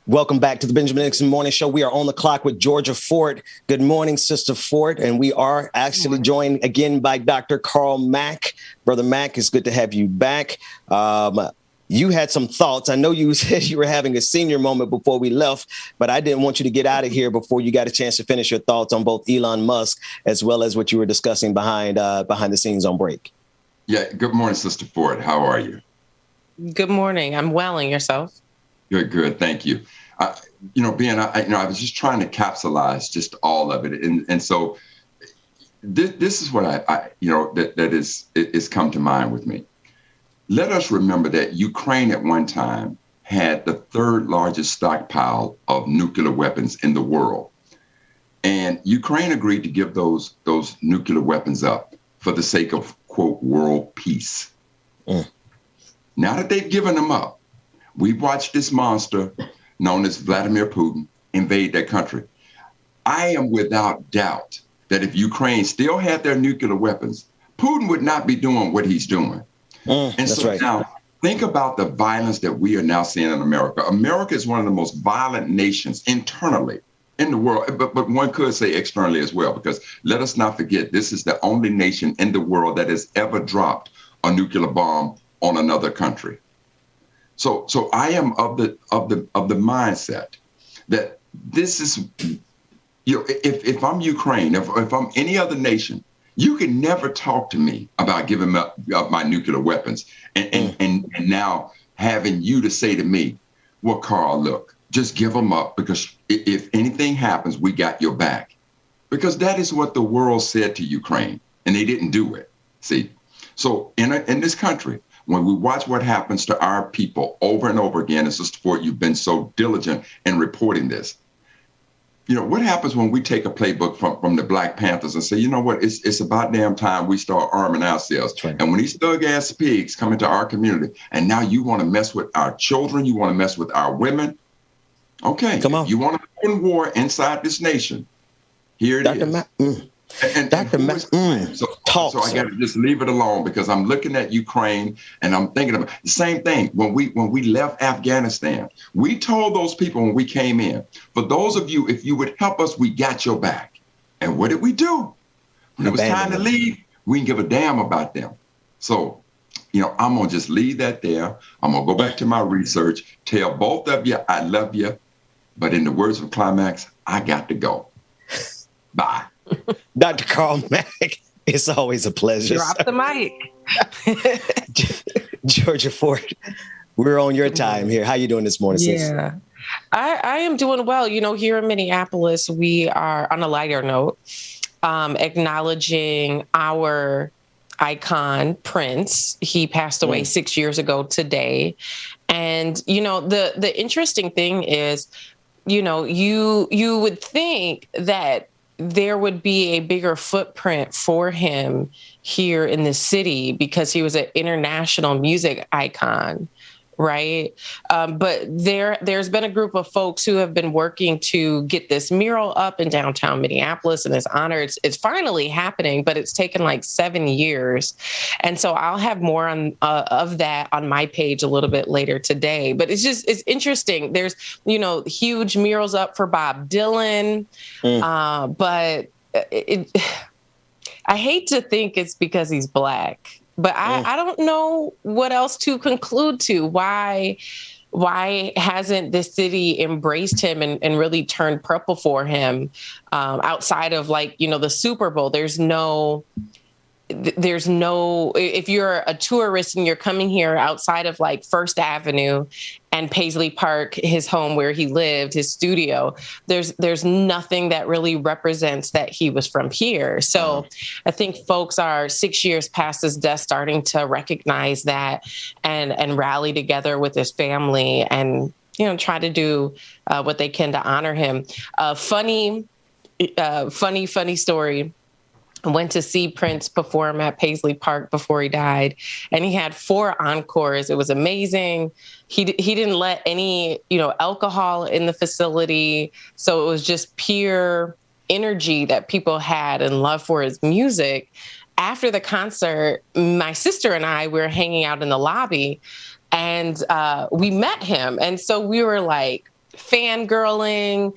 Welcome back to the Benjamin Dixon Morning Show. We are on the clock with Georgia Fort. Good morning, Sister Fort. And we are actually joined again by Dr. Carl Mack. Brother Mack, it's good to have you back. You had some thoughts. I know you said you were having a senior moment before we left, but I didn't want you to get out of here before you got a chance to finish your thoughts on both Elon Musk as well as what you were discussing behind the scenes on break. Yeah. Good morning, Sister Fort. How are you? Good morning. I'm well, and yourself? Good. Thank you. I was just trying to capsulize just all of it. And so this is what that is come to mind with me. Let us remember that Ukraine at one time had the third largest stockpile of nuclear weapons in the world. And Ukraine agreed to give those nuclear weapons up for the sake of, quote, world peace. Now that they've given them up, we've watched this monster known as Vladimir Putin invade their country. I am without doubt that if Ukraine still had their nuclear weapons, Putin would not be doing what he's doing. And so now think about the violence that we are now seeing in America. America is one of the most violent nations internally in the world, but one could say externally as well, because let us not forget, this is the only nation in the world that has ever dropped a nuclear bomb on another country. So I am of the mindset that this is, if I'm Ukraine, if I'm any other nation, you can never talk to me about giving up my nuclear weapons and now having you to say to me, well, Carl, look, just give them up, because if anything happens, we got your back. Because that is what the world said to Ukraine, and they didn't do it. See, so in this country, when we watch what happens to our people over and over again, and Sister Ford, you've been so diligent in reporting this. What happens when we take a playbook from the Black Panthers and say, you know what, it's about damn time we start arming ourselves. Right. And when these thug-ass pigs come into our community, and now you want to mess with our children, you want to mess with our women, okay, come on. You want to open war inside this nation, here it is. Dr. Mack, so I got to just leave it alone, because I'm looking at Ukraine and I'm thinking about the same thing. When we left Afghanistan, we told those people when we came in, for those of you, if you would help us, we got your back. And what did we do? When it was time to leave, we didn't give a damn about them. So, I'm going to just leave that there. I'm going to go back to my research, tell both of you I love you. But in the words of Climax, I got to go. Bye. Dr. Carl Mack, it's always a pleasure. Drop the mic. Georgia Fort, we're on your time here. How you doing this morning, sis? Yeah, I am doing well. Here in Minneapolis, we are, on a lighter note, acknowledging our icon, Prince. He passed away 6 years ago today. And, the interesting thing is, you would think that there would be a bigger footprint for him here in the city, because he was an international music icon, right? But there's been a group of folks who have been working to get this mural up in downtown Minneapolis in his honor. It's finally happening, but it's taken like 7 years. And so I'll have more on of that on my page a little bit later today. But it's interesting. There's, huge murals up for Bob Dylan, but I hate to think it's because he's Black. But I don't know what else to conclude to. Why hasn't the city embraced him and really turned purple for him, outside of the Super Bowl? There's no, if you're a tourist and you're coming here outside of First Avenue and Paisley Park, his home where he lived, his studio, there's nothing that really represents that he was from here. So I think folks are 6 years past his death starting to recognize that and rally together with his family and, try to do what they can to honor him. Funny story. I went to see Prince perform at Paisley Park before he died, and he had 4 encores. It was amazing. He didn't let any, alcohol in the facility. So it was just pure energy that people had and love for his music. After the concert, my sister and I were hanging out in the lobby, and we met him. And so we were fangirling.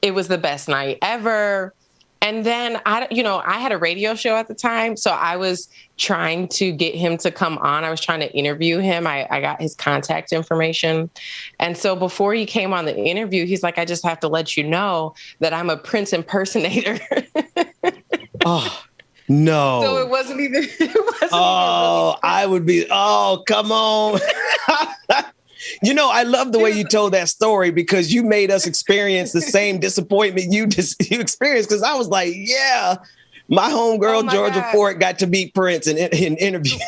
It was the best night ever. And then I had a radio show at the time, so I was trying to get him to come on. I was trying to interview him. I got his contact information. And so before he came on the interview, he's like, I just have to let you know that I'm a Prince impersonator. Oh, no. So it wasn't even. Oh, I would be. Oh, come on. I love the way you told that story because you made us experience the same disappointment you experienced. Because I was like, yeah, my homegirl, Georgia Ford, got to meet Prince in interview.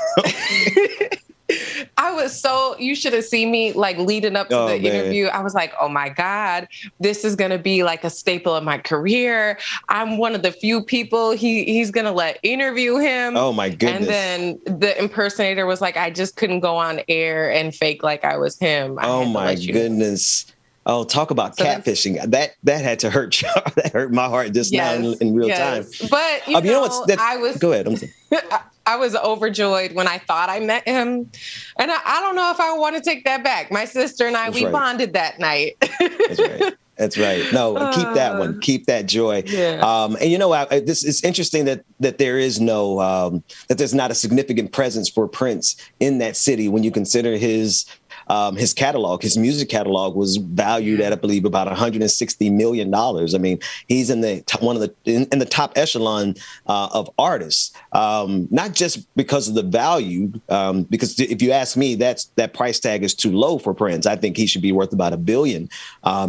You should have seen me like leading up to the interview. I was like, oh my God, this is going to be like a staple of my career. I'm one of the few people he's going to let interview him. Oh my goodness. And then the impersonator was like, I just couldn't go on air and fake like I was him. Oh my goodness. Oh, talk about catfishing. That had to hurt you. That hurt my heart just now in real time. But you know go ahead. I'm sorry. I was overjoyed when I thought I met him. And I don't know if I want to take that back. My sister and we bonded that night. That's right. That's right. No, keep that one. Keep that joy. Yeah. And this is interesting that there is that there's not a significant presence for Prince in that city when you consider his catalog. His music catalog was valued at, I believe, about $160 million. I mean, he's in the in the top echelon of artists, not just because of the value, because if you ask me, that price tag is too low for Prince. I think he should be worth about $1 billion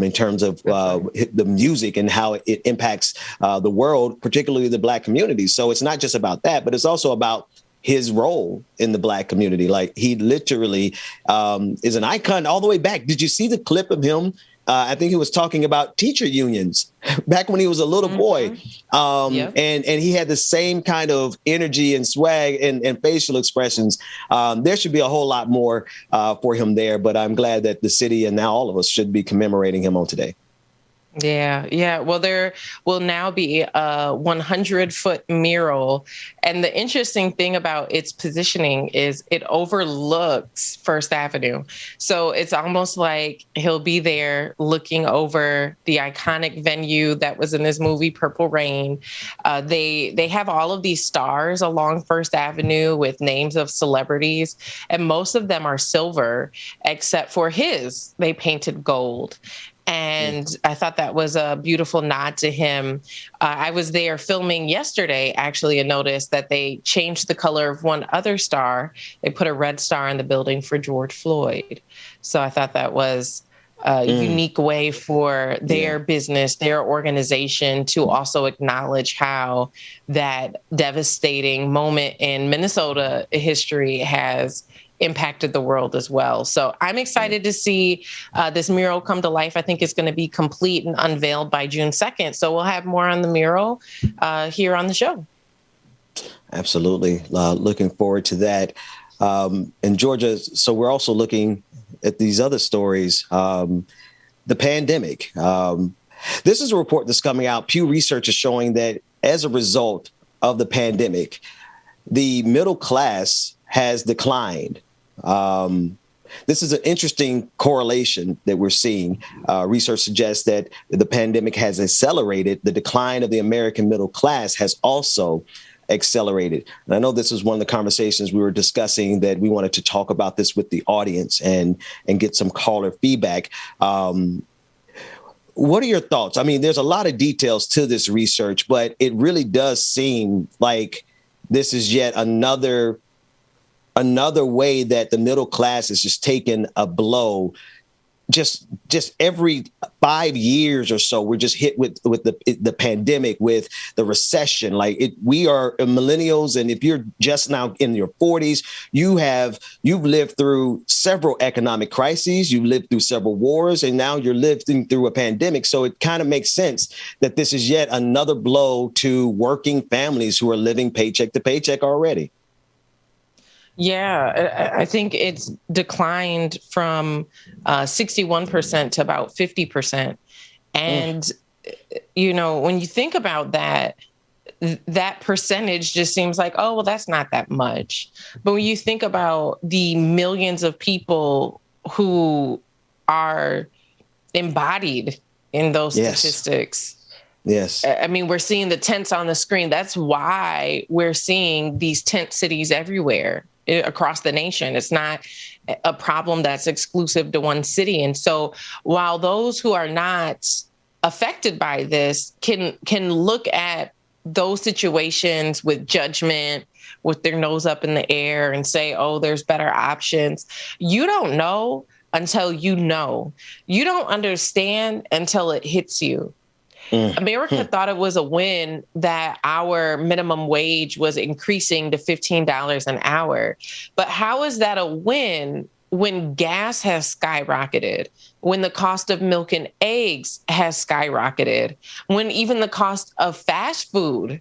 in terms of the music and how it impacts the world, particularly the Black community. So it's not just about that, but it's also about his role in the Black community. Like he literally is an icon all the way back. Did you see the clip of him? I think he was talking about teacher unions back when he was a little boy. And he had the same kind of energy and swag and facial expressions. There should be a whole lot more for him there, but I'm glad that the city and now all of us should be commemorating him on today. Yeah. Well, there will now be a 100-foot mural. And the interesting thing about its positioning is it overlooks First Avenue. So it's almost like he'll be there looking over the iconic venue that was in this movie, Purple Rain. They have all of these stars along First Avenue with names of celebrities, and most of them are silver, except for his. They painted gold. And I thought that was a beautiful nod to him. I was there filming yesterday, actually, and noticed that they changed the color of one other star. They put a red star in the building for George Floyd. So I thought that was a unique way for their business, their organization to also acknowledge how that devastating moment in Minnesota history has impacted the world as well. So I'm excited to see this mural come to life. I think it's going to be complete and unveiled by June 2nd. So we'll have more on the mural here on the show. Absolutely. Looking forward to that. In Georgia, so we're also looking at these other stories. The pandemic. This is a report that's coming out. Pew Research is showing that as a result of the pandemic, the middle class has declined. This is an interesting correlation that we're seeing. Research suggests that the pandemic has accelerated. The decline of the American middle class has also accelerated. And I know this is one of the conversations we were discussing, that we wanted to talk about this with the audience and get some caller feedback. What are your thoughts? I mean, there's a lot of details to this research, but it really does seem like this is yet another way that the middle class is just taking a blow. Just every 5 years or so, we're just hit with the pandemic, with the recession. We are millennials, and if you're just now in your 40s, you've lived through several economic crises, you've lived through several wars, and now you're living through a pandemic. So it kind of makes sense that this is yet another blow to working families who are living paycheck to paycheck already. Yeah, I think it's declined from 61% to about 50%. And, when you think about that percentage just seems like, oh, well, that's not that much. But when you think about the millions of people who are embodied in those statistics. Yes. I mean, we're seeing the tents on the screen. That's why we're seeing these tent cities everywhere across the nation. It's not a problem that's exclusive to one city. And so while those who are not affected by this can look at those situations with judgment, with their nose up in the air and say, oh, there's better options. You don't know until you know. You don't understand until it hits you. America thought it was a win that our minimum wage was increasing to $15 an hour. But how is that a win when gas has skyrocketed, when the cost of milk and eggs has skyrocketed, when even the cost of fast food,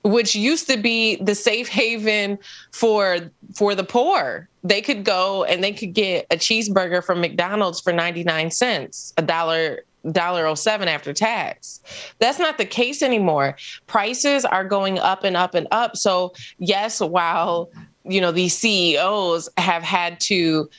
which used to be the safe haven for the poor, they could go and they could get a cheeseburger from McDonald's for 99 cents, $1.07 after tax. That's not the case anymore. Prices are going up and up and up. So yes, while, you know, these CEOs have had to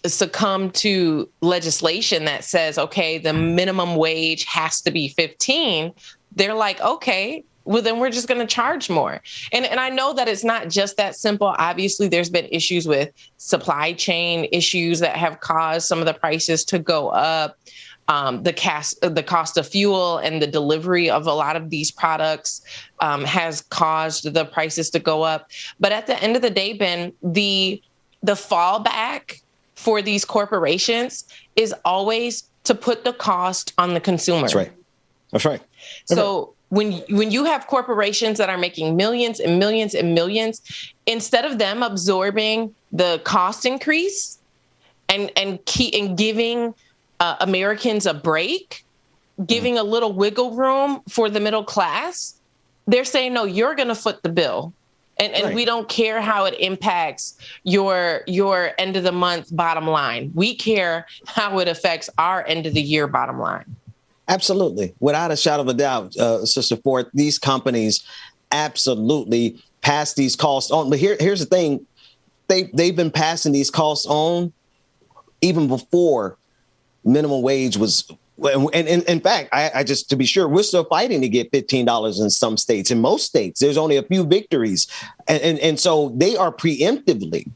succumb to legislation that says, okay, the minimum wage has to be 15, they're like, okay, well, then we're just going to charge more. And I know that it's not just that simple. Obviously, there's been issues with supply chain issues that have caused some of the prices to go up. The cost of fuel and the delivery of a lot of these products has caused the prices to go up. But at the end of the day, Ben, the fallback for these corporations is always to put the cost on the consumer. That's right. That's right. So when you have corporations that are making millions and millions and millions, instead of them absorbing the cost increase and giving Americans a break, giving a little wiggle room for the middle class, they're saying, no, you're going to foot the bill. And right. We don't care how it impacts your end of the month bottom line. We care how it affects our end of the year bottom line. Absolutely. Without a shadow of a doubt, Sister Ford, these companies absolutely pass these costs on. But here's the thing. They've been passing these costs on even before minimum wage was. And in fact, I just to be sure, we're still fighting to get $15 in some states. In most states, there's only a few victories. And so they are preemptively,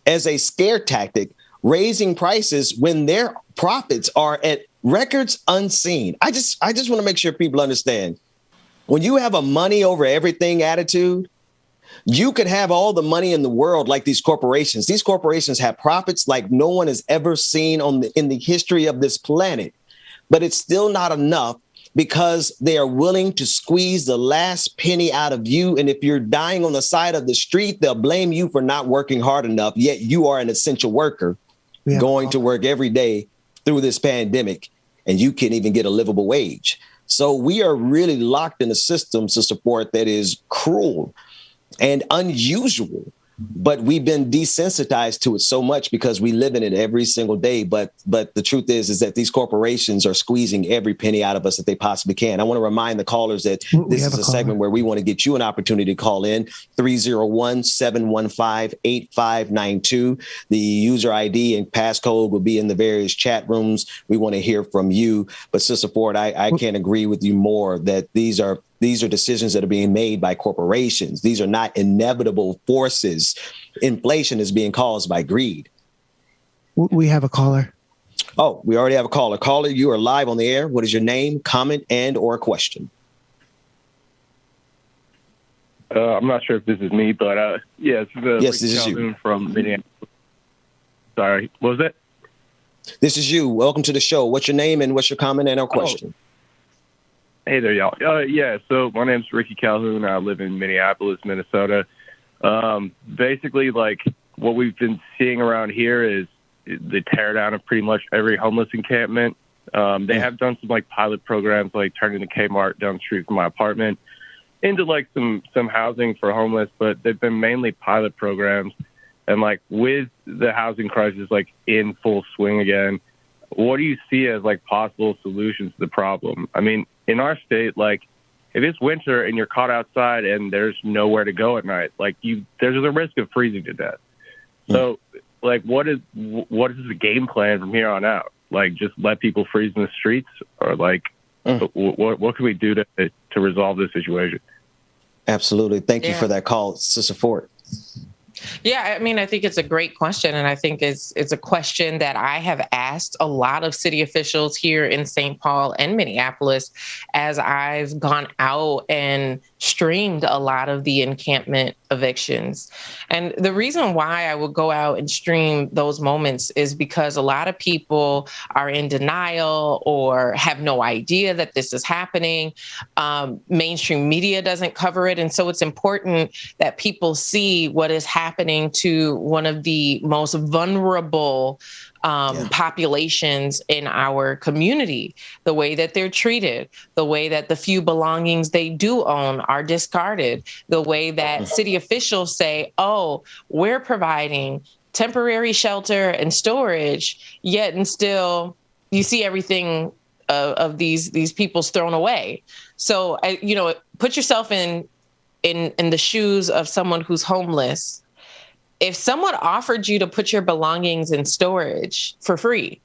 as a scare tactic, raising prices when their profits are at records unseen. I just want to make sure people understand, when you have a money over everything attitude, you could have all the money in the world like these corporations. These corporations have profits like no one has ever seen in the history of this planet. But it's still not enough because they are willing to squeeze the last penny out of you. And if you're dying on the side of the street, they'll blame you for not working hard enough. Yet you are an essential worker going to work every day through this pandemic, and you can't even get a livable wage. So we are really locked in a system to support that is cruel and unusual. But we've been desensitized to it so much because we live in it every single day. But the truth is that these corporations are squeezing every penny out of us that they possibly can. I want to remind the callers that this is a segment where we want to get you an opportunity to call in 301-715-8592. The user ID and passcode will be in the various chat rooms. We want to hear from you. But Sister Ford, I can't agree with you more that these are decisions that are being made by corporations. These are not inevitable forces. Inflation is being caused by greed. We have a caller. Oh, we already have a caller. Caller, you are live on the air. What is your name, comment, and or question? I'm not sure if this is me, but yes, this is you from Minneapolis. Sorry, what was that? This is you. Welcome to the show. What's your name and what's your comment and or question? Hey there, y'all. So my name's Ricky Calhoun. I live in Minneapolis, Minnesota. Basically, like what we've been seeing around here is the tear down of pretty much every homeless encampment. They have done some like pilot programs, like turning the Kmart down the street from my apartment into like some housing for homeless, but they've been mainly pilot programs. And like with the housing crisis like in full swing again, what do you see as like possible solutions to the problem? I mean, in our state, like if it's winter and you're caught outside and there's nowhere to go at night, like there's a risk of freezing to death. So like, what is the game plan from here on out? Like, just let people freeze in the streets, or like, what can we do to resolve this situation? Absolutely. Thank you for that call, Sister Ford. Yeah, I mean, I think it's a great question. And I think it's a question that I have asked a lot of city officials here in St. Paul and Minneapolis as I've gone out and streamed a lot of the encampment evictions. And the reason why I would go out and stream those moments is because a lot of people are in denial or have no idea that this is happening. Mainstream media doesn't cover it. And so it's important that people see what is happening to one of the most vulnerable populations in our community, the way that they're treated, the way that the few belongings they do own are discarded, the way that city officials say, oh, we're providing temporary shelter and storage, yet and still you see everything of these people's thrown away. So, put yourself in the shoes of someone who's homeless. If someone offered you to put your belongings in storage for free,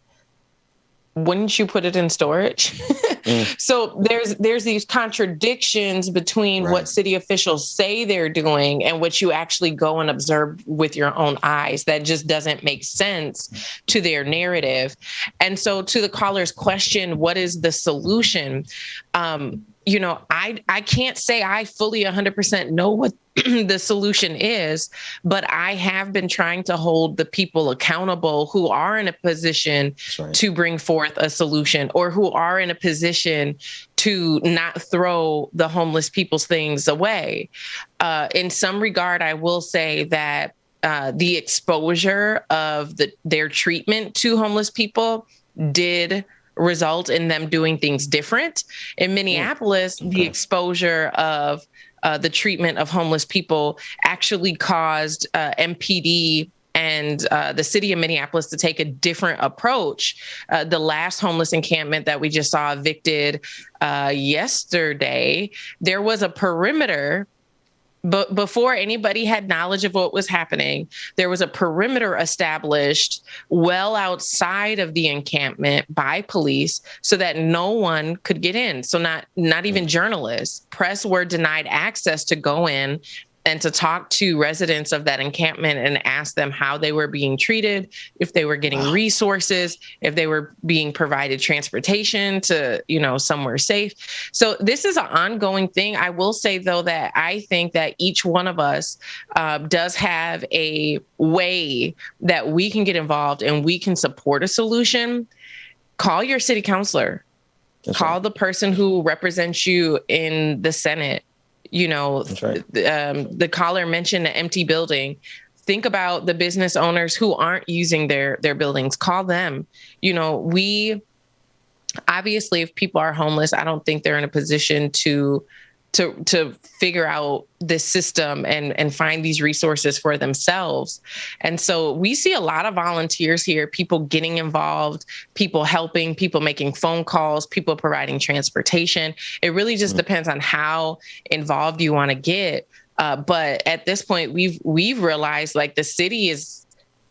wouldn't you put it in storage? So there's these contradictions between what city officials say they're doing and what you actually go and observe with your own eyes. That just doesn't make sense to their narrative. And so to the caller's question, what is the solution? I can't say I fully 100% know what the solution is, but I have been trying to hold the people accountable who are in a position to bring forth a solution, or who are in a position to not throw the homeless people's things away. In some regard, I will say that the exposure of their treatment to homeless people did result in them doing things different. In Minneapolis, the exposure of the treatment of homeless people actually caused MPD and the city of Minneapolis to take a different approach. The last homeless encampment that we just saw evicted yesterday, there was a perimeter. But before anybody had knowledge of what was happening, there was a perimeter established well outside of the encampment by police so that no one could get in. So not even journalists. Press were denied access to go in and to talk to residents of that encampment and ask them how they were being treated, if they were getting resources, if they were being provided transportation to, somewhere safe. So this is an ongoing thing. I will say, though, that I think that each one of us does have a way that we can get involved and we can support a solution. Call your city councilor. Call the person who represents you in the Senate. The caller mentioned an empty building. Think about the business owners who aren't using their buildings. Call them. We obviously, if people are homeless, I don't think they're in a position to figure out this system and find these resources for themselves. And so we see a lot of volunteers here, people getting involved, people helping, people making phone calls, people providing transportation. It really just depends on how involved you want to get. But at this point, we've realized, like, the city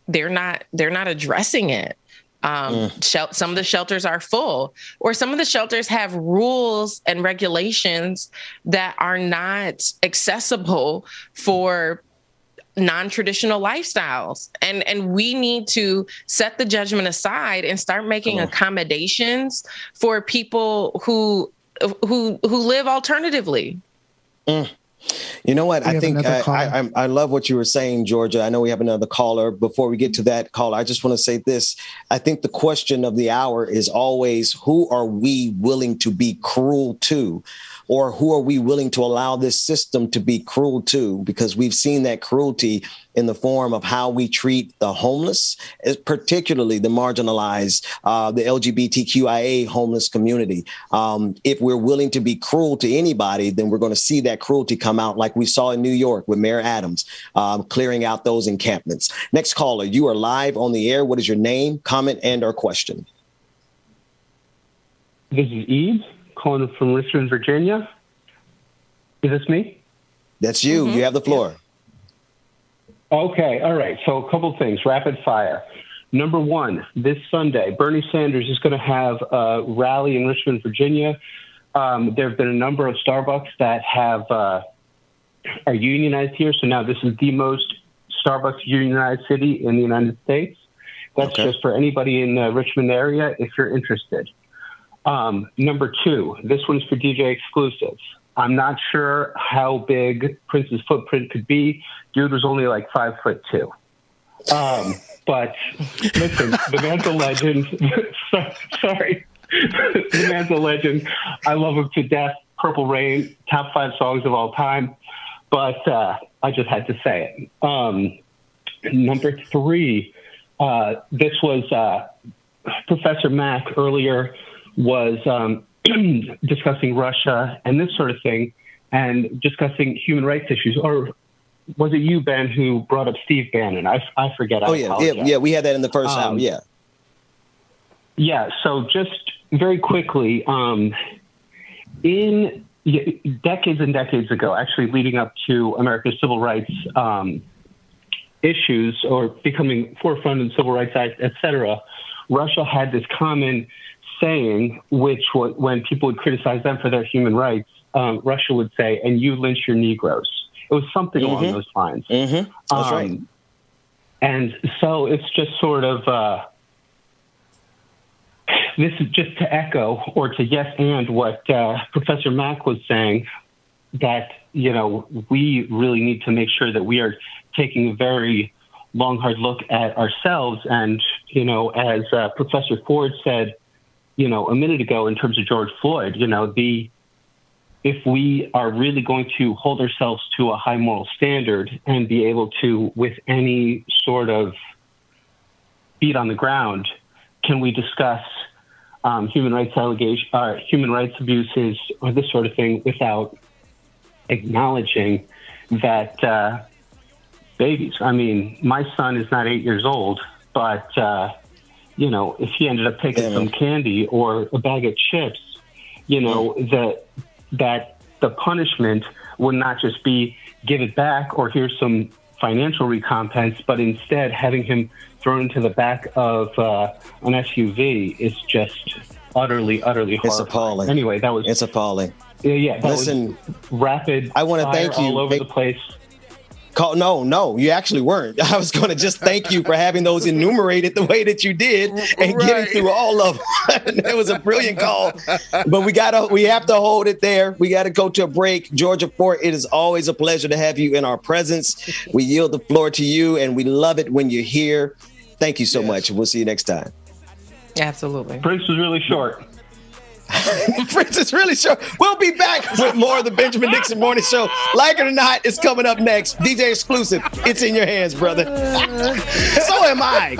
they're not addressing it. Some of the shelters are full, or some of the shelters have rules and regulations that are not accessible for non-traditional lifestyles. And we need to set the judgment aside and start making accommodations for people who live alternatively. You know what? I think I love what you were saying, Georgia. I know we have another caller. Before we get to that caller, I just want to say this. I think the question of the hour is always, who are we willing to be cruel to? Or who are we willing to allow this system to be cruel to? Because we've seen that cruelty in the form of how we treat the homeless, particularly the marginalized, the LGBTQIA homeless community. If we're willing to be cruel to anybody, then we're going to see that cruelty come out, like we saw in New York with Mayor Adams, clearing out those encampments. Next caller, you are live on the air. What is your name, comment, and or question? This is Eve, calling from Richmond, Virginia. Is this me? That's you. Mm-hmm. You have the floor. Okay. All right. So a couple things, rapid fire. Number one, this Sunday, Bernie Sanders is going to have a rally in Richmond, Virginia. There have been a number of Starbucks that are unionized here. So now this is the most Starbucks unionized city in the United States. That's just for anybody in the Richmond area if you're interested. Number two, this one's for DJ exclusives. I'm not sure how big Prince's footprint could be. Dude was only like 5'2". But listen, the man's a legend. Sorry. The man's a legend. I love him to death. Purple Rain, top 5 songs of all time. But I just had to say it. Number three, this was Professor Mack earlier was discussing Russia and this sort of thing and discussing human rights issues. Or was it you, Ben, who brought up Steve Bannon? I forget. Yeah, we had that in the first hour, yeah. Yeah, so just very quickly, in decades and decades ago, actually leading up to America's civil rights issues or becoming forefront in the Civil Rights Act, et cetera, Russia had this common saying, which when people would criticize them for their human rights, Russia would say, and you lynch your Negroes. It was something along those lines. That's right. And so it's just sort of, this is just to echo or to yes and what Professor Mack was saying, that, we really need to make sure that we are taking a very long, hard look at ourselves. And, as Professor Ford said, a minute ago in terms of George Floyd, if we are really going to hold ourselves to a high moral standard and be able to, with any sort of feet on the ground, can we discuss human rights abuses or this sort of thing without acknowledging that babies, I mean, my son is not 8 years old, but, if he ended up taking some candy or a bag of chips, that the punishment would not just be give it back or here's some financial recompense, but instead having him thrown into the back of an SUV is just utterly horrifying. It's appalling. Anyway, it's appalling. Yeah, that Listen, was rapid. I want to thank you all over the place. No, you actually weren't. I was going to just thank you for having those enumerated the way that you did and getting through all of them. It was a brilliant call, but we have to hold it there. We got to go to a break. Georgia Fort, it is always a pleasure to have you in our presence. We yield the floor to you, and we love it when you're here. Thank you so much. We'll see you next time. Absolutely. Prince was really short. Prince is really short. We'll be back with more of the Benjamin Dixon Morning Show. Like it or not, it's coming up next. DJ exclusive. It's in your hands, brother. So am I.